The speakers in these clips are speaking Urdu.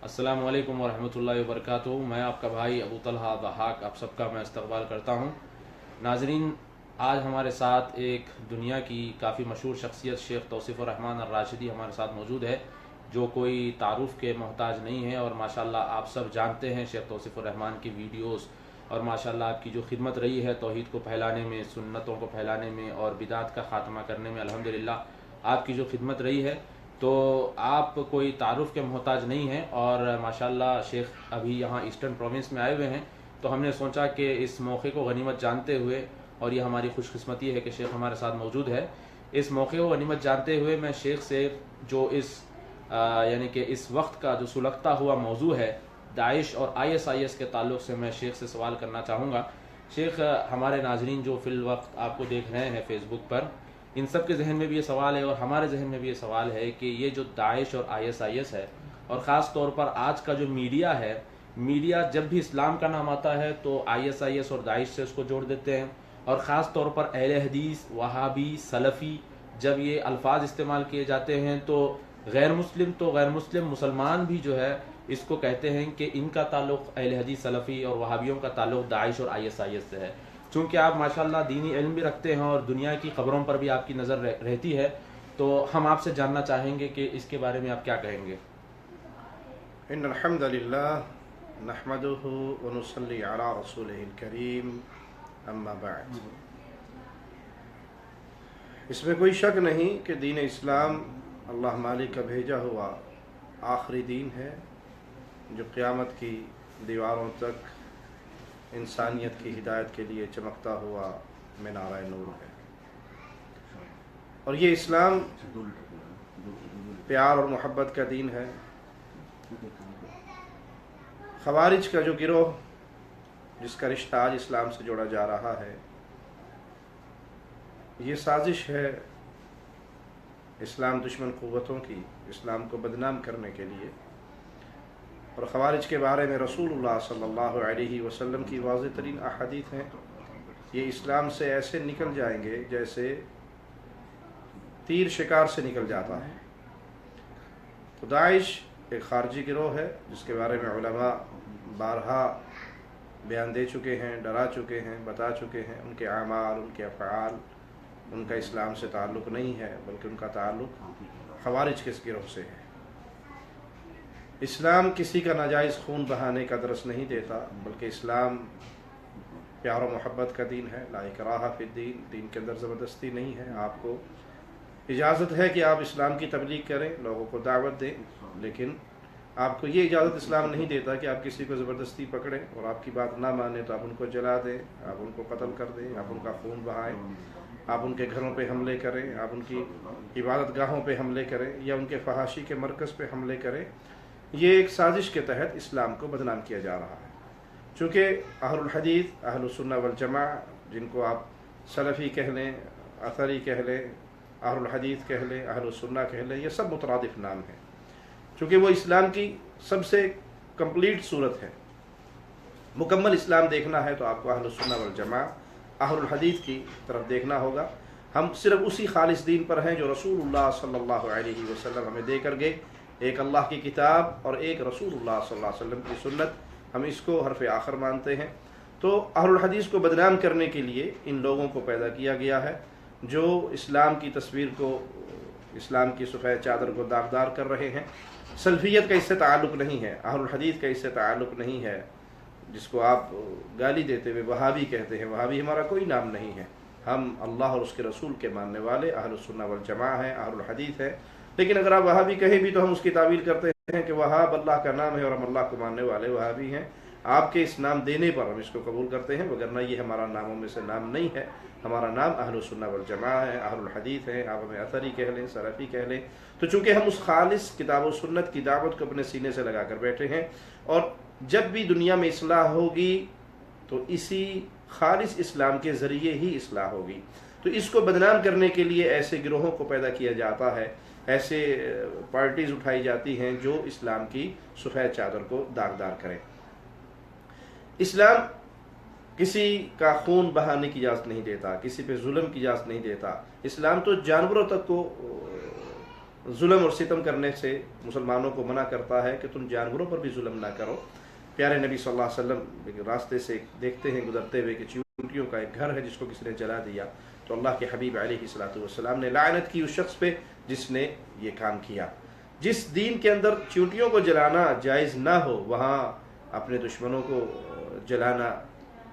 السلام علیکم ورحمۃ اللہ وبرکاتہ۔ میں آپ کا بھائی ابو طلحہ ضحاک آپ سب کا میں استقبال کرتا ہوں۔ ناظرین، آج ہمارے ساتھ ایک دنیا کی کافی مشہور شخصیت شیخ توصیف الرحمن الراشدی ہمارے ساتھ موجود ہے، جو کوئی تعارف کے محتاج نہیں ہے، اور ماشاءاللہ آپ سب جانتے ہیں شیخ توصیف الرحمن کی ویڈیوز، اور ماشاءاللہ آپ کی جو خدمت رہی ہے توحید کو پھیلانے میں، سنتوں کو پھیلانے میں اور بدعات کا خاتمہ کرنے میں، الحمدللہ آپ کی جو خدمت رہی ہے، تو آپ کوئی تعارف کے محتاج نہیں ہیں۔ اور ماشاءاللہ شیخ ابھی یہاں ایسٹرن پروونس میں آئے ہوئے ہیں، تو ہم نے سوچا کہ اس موقع کو غنیمت جانتے ہوئے، اور یہ ہماری خوش قسمتی ہے کہ شیخ ہمارے ساتھ موجود ہے، اس موقع کو غنیمت جانتے ہوئے میں شیخ سے جو یعنی کہ اس وقت کا جو سلگتا ہوا موضوع ہے داعش اور ISIS کے تعلق سے، میں شیخ سے سوال کرنا چاہوں گا۔ شیخ، ہمارے ناظرین جو فی الوقت آپ کو دیکھ رہے ہیں فیس بک پر، ان سب کے ذہن میں بھی یہ سوال ہے اور ہمارے ذہن میں بھی یہ سوال ہے کہ یہ جو داعش اور ISIS ہے، اور خاص طور پر آج کا جو میڈیا ہے، میڈیا جب بھی اسلام کا نام آتا ہے تو ISIS اور داعش سے اس کو جوڑ دیتے ہیں، اور خاص طور پر اہل حدیث، وہابی، سلفی جب یہ الفاظ استعمال کیے جاتے ہیں تو غیر مسلم مسلمان بھی جو ہے اس کو کہتے ہیں کہ ان کا تعلق اہل حدیث، سلفی اور وہابیوں کا تعلق داعش اور ISIS سے ہے۔ چونکہ آپ ماشاءاللہ دینی علم بھی رکھتے ہیں اور دنیا کی خبروں پر بھی آپ کی نظر رہتی ہے، تو ہم آپ سے جاننا چاہیں گے کہ اس کے بارے میں آپ کیا کہیں گے؟ ان الحمد للہ نحمده ونصلی علی رسولہ الکریم، اما بعد۔ اس میں کوئی شک نہیں کہ دین اسلام اللہ مالک کا بھیجا ہوا آخری دین ہے، جو قیامت کی دیواروں تک انسانیت کی ہدایت کے لیے چمکتا ہوا مینارہ نور ہے۔ اور یہ اسلام پیار اور محبت کا دین ہے۔ خوارج کا جو گروہ جس کا رشتہ آج اسلام سے جوڑا جا رہا ہے، یہ سازش ہے اسلام دشمن قوتوں کی، اسلام کو بدنام کرنے کے لیے۔ اور خوارج کے بارے میں رسول اللہ صلی اللہ علیہ وسلم کی واضح ترین احادیث ہیں۔ یہ اسلام سے ایسے نکل جائیں گے جیسے تیر شکار سے نکل جاتا ہے۔ تو داعش ایک خارجی گروہ ہے جس کے بارے میں علماء بارہا بیان دے چکے ہیں، ڈرا چکے ہیں، بتا چکے ہیں۔ ان کے اعمال، ان کے افعال، ان کا اسلام سے تعلق نہیں ہے، بلکہ ان کا تعلق خوارج کے گروہ سے ہے۔ اسلام کسی کا ناجائز خون بہانے کا درس نہیں دیتا، بلکہ اسلام پیار و محبت کا دین ہے۔ لا اکراہ فی الدین، دین کے اندر زبردستی نہیں ہے۔ آپ کو اجازت ہے کہ آپ اسلام کی تبلیغ کریں، لوگوں کو دعوت دیں، لیکن آپ کو یہ اجازت اسلام نہیں دیتا کہ آپ کسی کو زبردستی پکڑیں اور آپ کی بات نہ مانیں تو آپ ان کو جلا دیں، آپ ان کو قتل کر دیں، آپ ان کا خون بہائیں، آپ ان کے گھروں پہ حملے کریں، آپ ان کی عبادت گاہوں پہ حملے کریں، یا ان کے فحاشی کے مرکز پہ حملے کریں۔ یہ ایک سازش کے تحت اسلام کو بدنام کیا جا رہا ہے۔ چونکہ اہل الحدیث، اہل السنہ والجماعہ، جن کو آپ سلفی کہہ لیں، اثری کہہ لیں، اہل الحدیث کہہ لیں، اہل السنہ کہہ لیں، یہ سب مترادف نام ہیں، چونکہ وہ اسلام کی سب سے کمپلیٹ صورت ہے۔ مکمل اسلام دیکھنا ہے تو آپ کو اہل السنہ والجماعہ، اہل الحدیث کی طرف دیکھنا ہوگا۔ ہم صرف اسی خالص دین پر ہیں جو رسول اللہ صلی اللہ علیہ وسلم ہمیں دے کر گئے، ایک اللہ کی کتاب اور ایک رسول اللہ صلی اللہ علیہ وسلم کی سنت، ہم اس کو حرف آخر مانتے ہیں۔ تو اہل الحدیث کو بدنام کرنے کے لیے ان لوگوں کو پیدا کیا گیا ہے جو اسلام کی تصویر کو، اسلام کی سفید چادر کو داغدار کر رہے ہیں۔ سلفیت کا اس سے تعلق نہیں ہے، اہل الحدیث کا اس سے تعلق نہیں ہے، جس کو آپ گالی دیتے ہوئے وہابی کہتے ہیں۔ وہابی ہمارا کوئی نام نہیں ہے، ہم اللہ اور اس کے رسول کے ماننے والے اہل السنہ والجماعہ ہیں، اہل الحدیث ہیں۔ لیکن اگر آپ وہابی کہیں بھی تو ہم اس کی تعویل کرتے ہیں کہ وہاب اللہ کا نام ہے اور ہم اللہ کو ماننے والے وہابی ہیں۔ آپ کے اس نام دینے پر ہم اس کو قبول کرتے ہیں، وگرنہ یہ ہمارا ناموں میں سے نام نہیں ہے۔ ہمارا نام اہل السنہ والجماعہ ہے، اہل الحدیث ہے، آپ ہمیں اثری کہہ لیں، سلفی کہہ لیں۔ تو چونکہ ہم اس خالص کتاب و سنت کی دعوت کو اپنے سینے سے لگا کر بیٹھے ہیں، اور جب بھی دنیا میں اصلاح ہوگی تو اسی خالص اسلام کے ذریعے ہی اصلاح ہوگی۔ تو اس کو بدنام کرنے کے لیے ایسے گروہوں کو پیدا کیا جاتا ہے، ایسے پارٹیز اٹھائی جاتی ہیں جو اسلام کی سفید چادر کو داغدار کریں۔ اسلام کسی کا خون بہانے کی اجازت نہیں دیتا، کسی پہ ظلم کی اجازت نہیں دیتا۔ اسلام تو جانوروں تک کو ظلم اور ستم کرنے سے مسلمانوں کو منع کرتا ہے کہ تم جانوروں پر بھی ظلم نہ کرو۔ پیارے نبی صلی اللہ علیہ وسلم راستے سے دیکھتے ہیں گزرتے ہوئے کہ چیونٹیوں کا ایک گھر ہے جس کو کسی نے جلا دیا، تو اللہ کے حبیب علیہ الصلوۃ والسلام نے لعنت کی اس شخص پہ جس نے یہ کام کیا۔ جس دین کے اندر چیونٹیوں کو جلانا جائز نہ ہو، وہاں اپنے دشمنوں کو جلانا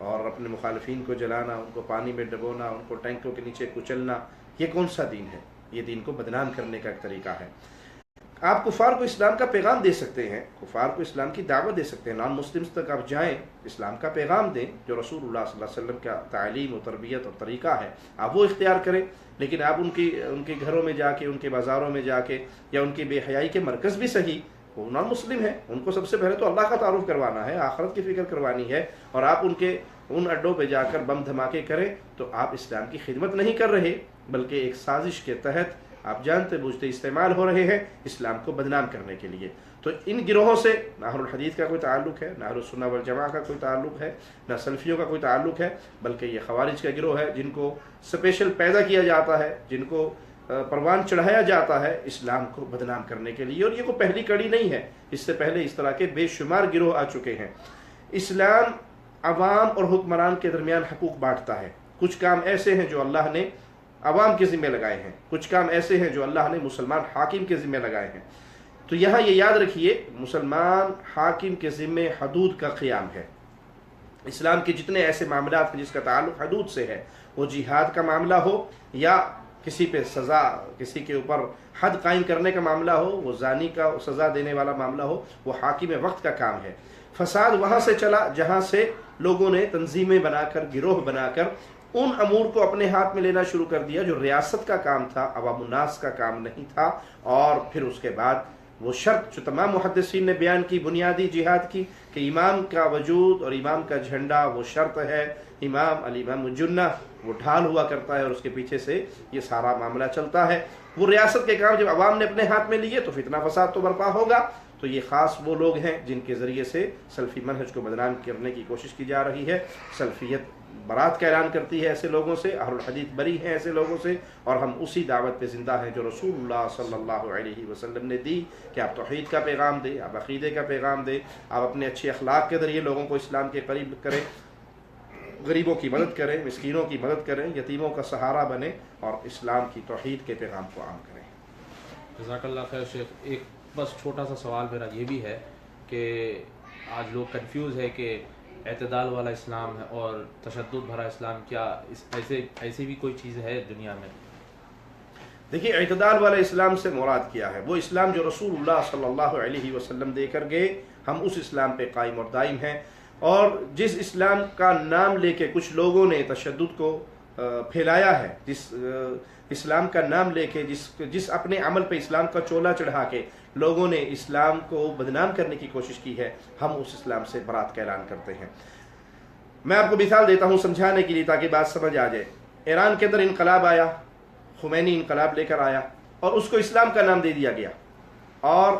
اور اپنے مخالفین کو جلانا، ان کو پانی میں ڈبونا، ان کو ٹینکوں کے نیچے کچلنا، یہ کون سا دین ہے؟ یہ دین کو بدنام کرنے کا ایک طریقہ ہے۔ آپ کفار کو اسلام کا پیغام دے سکتے ہیں، کفار کو اسلام کی دعوت دے سکتے ہیں، نان مسلمز تک آپ جائیں، اسلام کا پیغام دیں جو رسول اللہ صلی اللہ علیہ وسلم کا تعلیم و تربیت اور طریقہ ہے، آپ وہ اختیار کریں۔ لیکن آپ ان کے گھروں میں جا کے، ان کے بازاروں میں جا کے، یا ان کی بے حیائی کے مرکز بھی صحیح، وہ نان مسلم ہے، ان کو سب سے پہلے تو اللہ کا تعارف کروانا ہے، آخرت کی فکر کروانی ہے، اور آپ ان اڈوں پہ جا کر بم دھماکے کریں تو آپ اسلام کی خدمت نہیں کر رہے، بلکہ ایک سازش کے تحت آپ جانتے بوجھتے استعمال ہو رہے ہیں اسلام کو بدنام کرنے کے لیے۔ تو ان گروہوں سے نہ اہل الحدیث کا کوئی تعلق ہے، نہ اہل السنہ والجماعہ کا کوئی تعلق ہے، نہ سلفیوں کا کوئی تعلق ہے، بلکہ یہ خوارج کا گروہ ہے جن کو اسپیشل پیدا کیا جاتا ہے، جن کو پروان چڑھایا جاتا ہے اسلام کو بدنام کرنے کے لیے۔ اور یہ کوئی پہلی کڑی نہیں ہے، اس سے پہلے اس طرح کے بے شمار گروہ آ چکے ہیں۔ اسلام عوام اور حکمران کے درمیان حقوق بانٹتا ہے۔ کچھ کام ایسے ہیں جو اللہ نے عوام کے ذمہ لگائے ہیں، کچھ کام ایسے ہیں جو اللہ نے مسلمان حاکم کے ذمہ لگائے ہیں۔ تو یہاں یہ یاد رکھیے، مسلمان حاکم کے ذمہ حدود کا قیام ہے۔ اسلام کے جتنے ایسے معاملات ہیں جس کا تعلق حدود سے ہے، وہ جہاد کا معاملہ ہو، یا کسی پہ سزا، کسی کے اوپر حد قائم کرنے کا معاملہ ہو، وہ زانی کا سزا دینے والا معاملہ ہو، وہ حاکم وقت کا کام ہے۔ فساد وہاں سے چلا جہاں سے لوگوں نے تنظیمیں بنا کر، گروہ بنا کر ان امور کو اپنے ہاتھ میں لینا شروع کر دیا جو ریاست کا کام تھا، عوام الناس کا کام نہیں تھا۔ اور پھر اس کے بعد وہ شرط جو تمام محدثین نے بیان کی بنیادی جہاد کی، کہ امام کا وجود اور امام کا جھنڈا وہ شرط ہے، امام الامام الجنہ وہ ڈھال ہوا کرتا ہے، اور اس کے پیچھے سے یہ سارا معاملہ چلتا ہے۔ وہ ریاست کے کام جب عوام نے اپنے ہاتھ میں لیے تو فتنہ فساد تو برپا ہوگا۔ تو یہ خاص وہ لوگ ہیں جن کے ذریعے سے سلفی منہج کو بدنام کرنے کی کوشش کی جا رہی ہے۔ سلفیت برات کا اعلان کرتی ہے ایسے لوگوں سے، اہل الحدیث بری ہیں ایسے لوگوں سے، اور ہم اسی دعوت پہ زندہ ہیں جو رسول اللہ صلی اللہ علیہ وسلم نے دی، کہ آپ توحید کا پیغام دیں، آپ عقیدے کا پیغام دیں، آپ اپنے اچھے اخلاق کے ذریعے لوگوں کو اسلام کے قریب کریں، غریبوں کی مدد کریں، مسکینوں کی مدد کریں، یتیموں کا سہارا بنیں، اور اسلام کی توحید کے پیغام کو عام کریں۔ جزاک اللہ خیر شیخ۔ ایک بس چھوٹا سا سوال میرا یہ بھی ہے کہ آج لوگ کنفیوز ہے کہ اعتدال والا اسلام ہے اور تشدد بھرا اسلام، کیا ایسی بھی کوئی چیز ہے دنیا میں؟ دیکھیے، اعتدال والا اسلام سے مراد کیا ہے؟ وہ اسلام جو رسول اللہ صلی اللہ علیہ وسلم دے کر گئے، ہم اس اسلام پہ قائم اور دائم ہیں۔ اور جس اسلام کا نام لے کے کچھ لوگوں نے تشدد کو پھیلایا ہے، جس اسلام کا نام لے کے جس اپنے عمل پہ اسلام کا چولا چڑھا کے لوگوں نے اسلام کو بدنام کرنے کی کوشش کی ہے، ہم اس اسلام سے برات کا اعلان کرتے ہیں۔ میں آپ کو مثال دیتا ہوں سمجھانے کے لیے تاکہ بات سمجھ آ جائے۔ ایران کے اندر انقلاب آیا، خمینی انقلاب لے کر آیا، اور اس کو اسلام کا نام دے دیا گیا، اور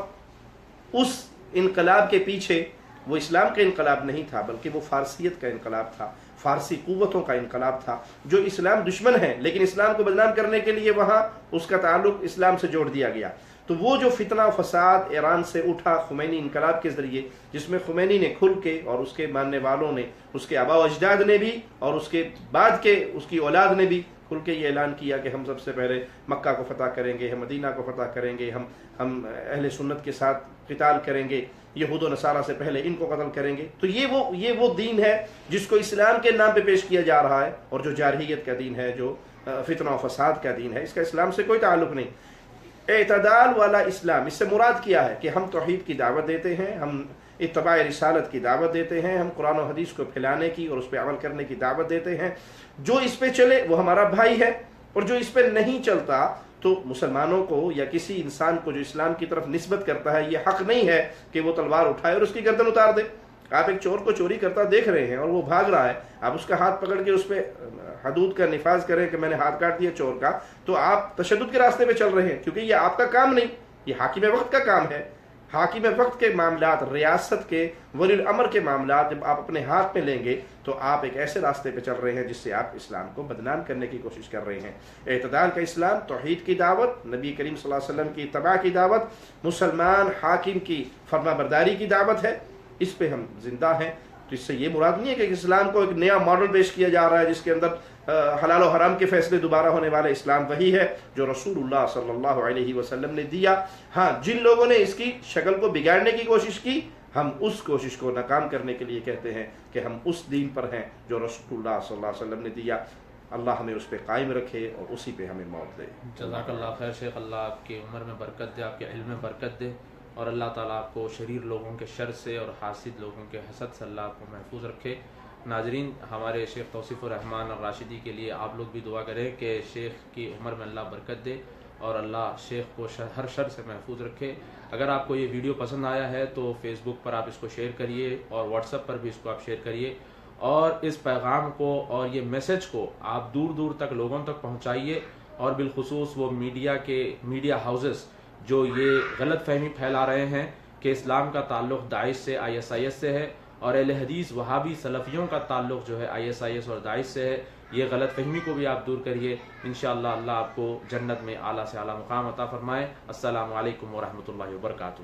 اس انقلاب کے پیچھے وہ اسلام کا انقلاب نہیں تھا، بلکہ وہ فارسیت کا انقلاب تھا، فارسی قوتوں کا انقلاب تھا، جو اسلام دشمن ہے لیکن اسلام کو بدنام کرنے کے لیے وہاں اس کا تعلق اسلام سے جوڑ دیا گیا۔ تو وہ جو فتنہ و فساد ایران سے اٹھا خمینی انقلاب کے ذریعے، جس میں خمینی نے کھل کے، اور اس کے ماننے والوں نے، اس کے آباء و اجداد نے بھی، اور اس کے بعد کے اس کی اولاد نے بھی کھل کے یہ اعلان کیا کہ ہم سب سے پہلے مکہ کو فتح کریں گے، ہم مدینہ کو فتح کریں گے، ہم اہل سنت کے ساتھ قتال کریں گے، یہود و نصارہ سے پہلے ان کو قتل کریں گے۔ تو یہ وہ دین ہے جس کو اسلام کے نام پہ پیش کیا جا رہا ہے، اور جو جارحیت کا دین ہے، جو فتنہ و فساد کا دین ہے، اس کا اسلام سے کوئی تعلق نہیں۔ اعتدال والا اسلام، اس سے مراد کیا ہے کہ ہم توحید کی دعوت دیتے ہیں، ہم اتباع رسالت کی دعوت دیتے ہیں، ہم قرآن و حدیث کو پھیلانے کی اور اس پہ عمل کرنے کی دعوت دیتے ہیں۔ جو اس پہ چلے وہ ہمارا بھائی ہے، اور جو اس پہ نہیں چلتا تو مسلمانوں کو یا کسی انسان کو جو اسلام کی طرف نسبت کرتا ہے، یہ حق نہیں ہے کہ وہ تلوار اٹھائے اور اس کی گردن اتار دے۔ آپ ایک چور کو چوری کرتا دیکھ رہے ہیں اور وہ بھاگ رہا ہے، آپ اس کا ہاتھ پکڑ کے اس پہ حدود کا نفاذ کریں کہ میں نے ہاتھ کاٹ دیا چور کا، تو آپ تشدد کے راستے پہ چل رہے ہیں، کیونکہ یہ آپ کا کام نہیں، یہ حاکم وقت کا کام ہے۔ حاکم وقت کے معاملات، ریاست کے، ولی الامر کے معاملات جب آپ اپنے ہاتھ میں لیں گے تو آپ ایک ایسے راستے پہ چل رہے ہیں جس سے آپ اسلام کو بدنام کرنے کی کوشش کر رہے ہیں۔ اعتدال کا اسلام توحید کی دعوت، نبی کریم صلی اللہ علیہ وسلم کی اتباع کی دعوت، مسلمان حاکم کی فرما برداری کی دعوت ہے، اس پہ ہم زندہ ہیں۔ تو اس سے یہ مراد نہیں ہے کہ اسلام کو ایک نیا ماڈل پیش کیا جا رہا ہے جس کے اندر حلال و حرام کے فیصلے دوبارہ ہونے والے۔ اسلام وہی ہے جو رسول اللہ صلی اللہ علیہ وسلم نے دیا۔ ہاں، جن لوگوں نے اس کی شکل کو بگاڑنے کی کوشش کی، ہم اس کوشش کو ناکام کرنے کے لیے کہتے ہیں کہ ہم اس دین پر ہیں جو رسول اللہ صلی اللہ علیہ وسلم نے دیا۔ اللہ ہمیں اس پہ قائم رکھے اور اسی پہ ہمیں موت دے۔ جزاک اللہ خیر شیخ، اللہ آپ کی عمر میں برکت دے، آپ کے علم میں برکت دے، اور اللہ تعالیٰ آپ کو شریر لوگوں کے شر سے اور حاسد لوگوں کے حسد سے اللہ آپ کو محفوظ رکھے۔ ناظرین، ہمارے شیخ توصیف الرحمان الراشدی کے لیے آپ لوگ بھی دعا کریں کہ شیخ کی عمر میں اللہ برکت دے اور اللہ شیخ کو ہر شر سے محفوظ رکھے۔ اگر آپ کو یہ ویڈیو پسند آیا ہے تو فیس بک پر آپ اس کو شیئر کریے اور واٹس ایپ پر بھی اس کو آپ شیئر کریے، اور اس پیغام کو اور یہ میسج کو آپ دور دور تک لوگوں تک پہنچائیے، اور بالخصوص وہ میڈیا ہاؤسز جو یہ غلط فہمی پھیلا رہے ہیں کہ اسلام کا تعلق داعش سے، ISIS سے ہے، اور اہل حدیث وہابی سلفیوں کا تعلق جو ہے ISIS اور داعش سے ہے، یہ غلط فہمی کو بھی آپ دور کریے۔ انشاءاللہ اللہ آپ کو جنت میں اعلیٰ سے اعلیٰ مقام عطا فرمائے۔ السلام علیکم ورحمۃ اللہ وبرکاتہ۔